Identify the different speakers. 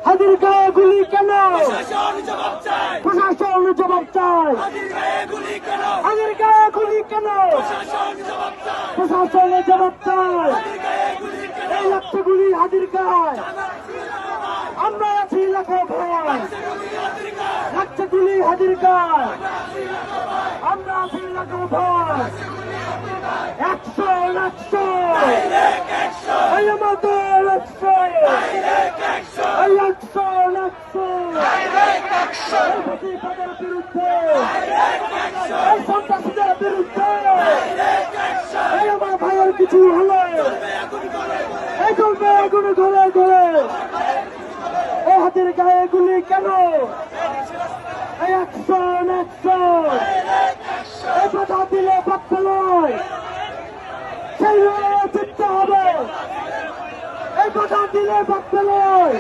Speaker 1: হাদির গায়ে গুলি কেন?
Speaker 2: প্রশাসন জবাব চায়।
Speaker 1: প্রশাসন জবাব চায়।
Speaker 2: হাদির গায়ে গুলি কেন?
Speaker 1: হাদির গায়ে গুলি কেন?
Speaker 2: প্রশাসন জবাব চায়।
Speaker 1: প্রশাসন জবাব চায়।
Speaker 2: হাদির গায়ে গুলি কেন?
Speaker 1: এই লাগছে গুলি হাদির গায়ে। আমরা আছি লাখো ভয়। লাগছে গুলি হাদির গায়ে। আমরা আছি লাখো ভয়। 100
Speaker 2: ডাইরেক্ট অ্যাকশন,
Speaker 1: এই আমাদের 100
Speaker 2: ডাইরেক্ট অ্যাকশন,
Speaker 1: এই 100
Speaker 2: ডাইরেক্ট অ্যাকশন,
Speaker 1: এই ফ্যাসিবাদের বিরুদ্ধে,
Speaker 2: ডাইরেক্ট অ্যাকশন,
Speaker 1: এই সন্ত্রাসীদের বিরুদ্ধে,
Speaker 2: ডাইরেক্ট অ্যাকশন।
Speaker 1: এই আমার ভাইয়ের কিছু হলে এই চলবে আগুনে ঘরে ঘরে। এই হাতের গায়ে গুলি কেন? এই 100 এই কথা দিলে বাক্য নয়, সেই লড়াইয়ে জিততে হবে। এই কথা দিলে বাক্য নয়।